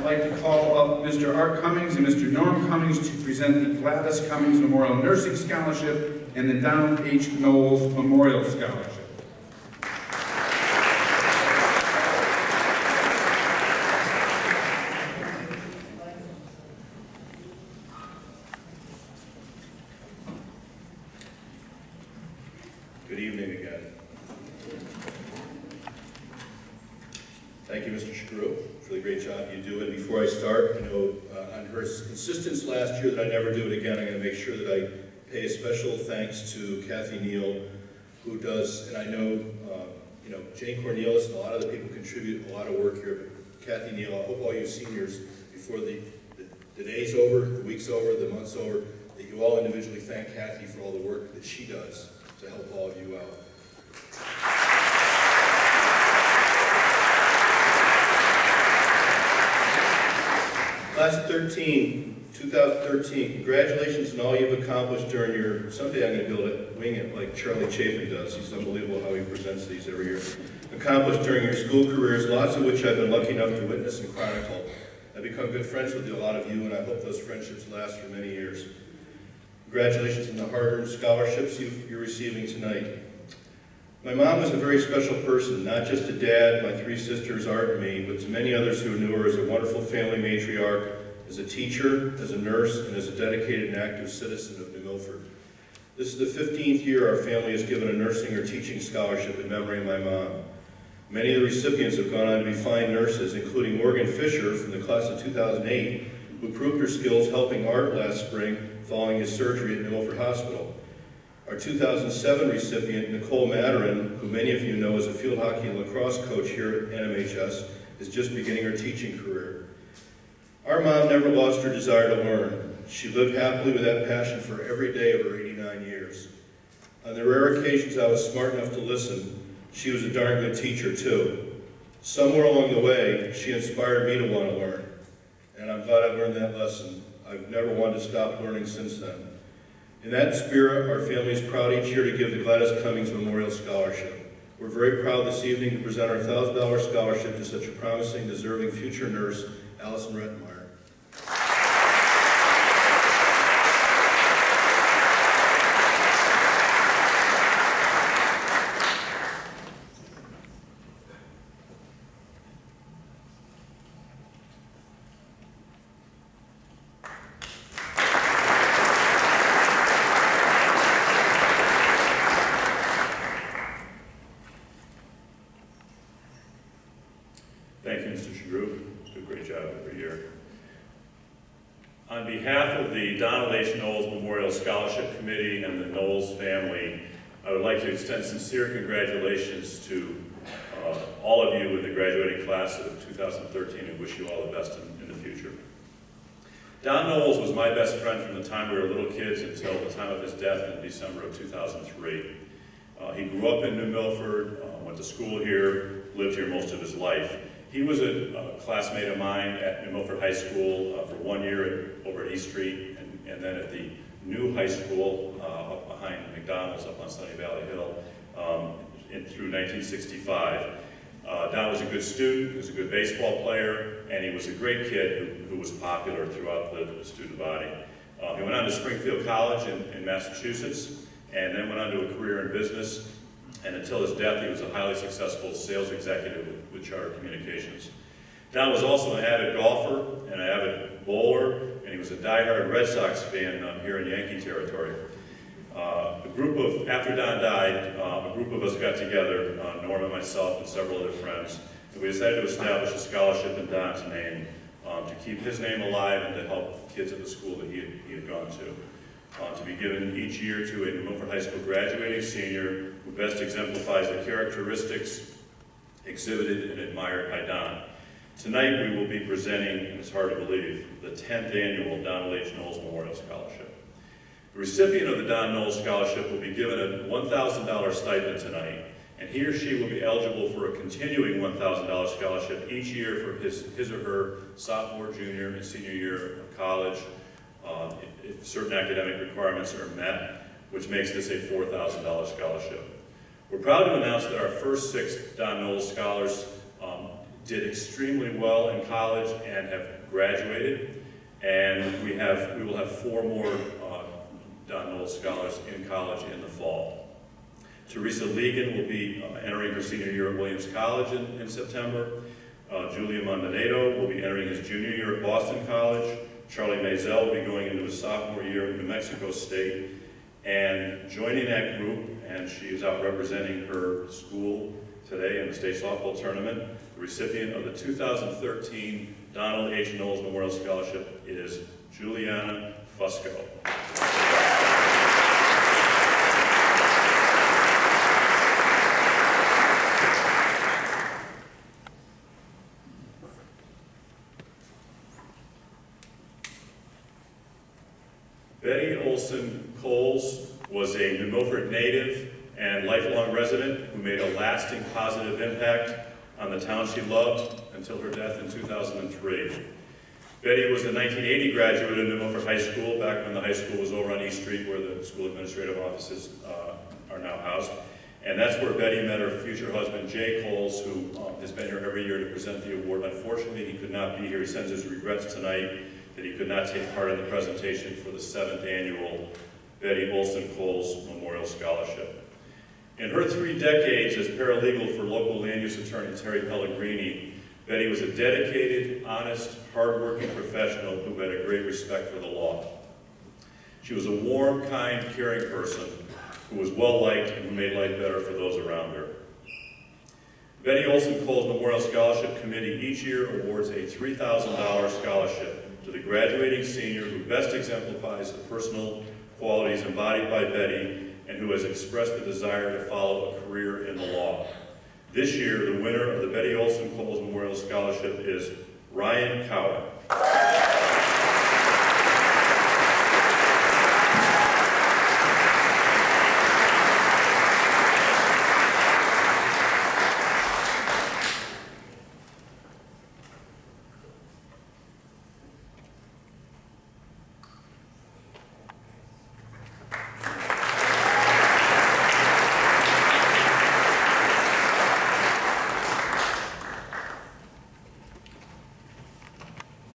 I'd like to call up Mr. Art Cummings and Mr. Norm Cummings to present the Gladys Cummings Memorial Nursing Scholarship and the Donald H. Knowles Memorial Scholarship. Good evening again. Thank you, Mr. Shagru, for the great job you do. And before I start, on her insistence last year that I never do it again, I'm going to make sure that I pay a special thanks to Kathy Neal, who does, and I know, Jane Cornelius and a lot of other people contribute a lot of work here, but Kathy Neal, I hope all you seniors, before the day's over, the week's over, the month's over, that you all individually thank Kathy for all the work that she does to help all of you out. Class of 2013, congratulations on all you've accomplished during your, someday I'm going to be able to wing it like Charlie Chapin does. He's unbelievable how he presents these every year. Accomplished during your school careers, lots of which I've been lucky enough to witness and chronicle. I've become good friends with a lot of you, and I hope those friendships last for many years. Congratulations on the hard-earned scholarships you're receiving tonight. My mom was a very special person, not just to Dad, my three sisters, Art, and me, but to many others who knew her as a wonderful family matriarch, as a teacher, as a nurse, and as a dedicated and active citizen of New Milford. This is the 15th year our family has given a nursing or teaching scholarship in memory of my mom. Many of the recipients have gone on to be fine nurses, including Morgan Fisher from the class of 2008, who proved her skills helping Art last spring following his surgery at New Milford Hospital. Our 2007 recipient, Nicole Maturin, who many of you know as a field hockey and lacrosse coach here at NMHS, is just beginning her teaching career. Our mom never lost her desire to learn. She lived happily with that passion for every day of her 89 years. On the rare occasions I was smart enough to listen, she was a darn good teacher too. Somewhere along the way, she inspired me to want to learn. And I'm glad I learned that lesson. I've never wanted to stop learning since then. In that spirit, our family is proud each year to give the Gladys Cummings Memorial Scholarship. We're very proud this evening to present our $1,000 scholarship to such a promising, deserving future nurse, Alison Rettenmeir. Thank you, Mr. Shagru. Do a great job every year. On behalf of the Donald H. Knowles Memorial Scholarship Committee and the Knowles family, I would like to extend sincere congratulations to all of you in the graduating class of 2013 and wish you all the best in the future. Don Knowles was my best friend from the time we were little kids until the time of his death in December of 2003. He grew up in New Milford, went to school here, lived here most of his life. He was a classmate of mine at New Milford High School for 1 year over at East Street, and then at the new high school up behind McDonald's up on Sunny Valley Hill through 1965. Don was a good student, he was a good baseball player, and he was a great kid who was popular throughout the student body. He went on to Springfield College in Massachusetts, and then went on to a career in business. And until his death, he was a highly successful sales executive with Charter Communications. Don was also an avid golfer and an avid bowler, and he was a diehard Red Sox fan here in Yankee territory. After Don died, a group of us got together, Norm and myself and several other friends, and we decided to establish a scholarship in Don's name to keep his name alive and to help kids at the school that he had gone to. To be given each year to a New Milford High School graduating senior who best exemplifies the characteristics exhibited and admired by Don. Tonight we will be presenting, and it's hard to believe, the 10th annual Donald H. Knowles Memorial Scholarship. The recipient of the Don Knowles Scholarship will be given a $1,000 stipend tonight, and he or she will be eligible for a continuing $1,000 scholarship each year for his or her sophomore, junior, and senior year of college, if certain academic requirements are met, which makes this a $4,000 scholarship. We're proud to announce that our first 6 Don Knowles scholars did extremely well in college and have graduated. And we will have 4 more Don Knowles scholars in college in the fall. Teresa Ligon will be entering her senior year at Williams College in September. Julia Mondonato will be entering his junior year at Boston College. Charlie Mazel will be going into his sophomore year at New Mexico State. And joining that group, and she is out representing her school today in the state softball tournament, the recipient of the 2013 Donald H. Knowles Memorial Scholarship is Julianna Fusco. Betty Olson Coles was a New Milford native and lifelong resident who made a lasting positive impact on the town she loved until her death in 2003. Betty was a 1980 graduate of New Milford High School, back when the high school was over on East Street where the school administrative offices are now housed. And that's where Betty met her future husband, Jay Coles, who has been here every year to present the award. Unfortunately, he could not be here. He sends his regrets tonight that he could not take part in the presentation for the 7th annual Betty Olson Coles Memorial Scholarship. In her 3 decades as paralegal for local land use attorney Terry Pellegrini, Betty was a dedicated, honest, hardworking professional who had a great respect for the law. She was a warm, kind, caring person who was well-liked and who made life better for those around her. Betty Olson Coles Memorial Scholarship Committee each year awards a $3,000 scholarship to the graduating senior who best exemplifies the personal qualities embodied by Betty and who has expressed the desire to follow a career in the law. This year, the winner of the Betty Olson Coles Memorial Scholarship is Ryan Cowan.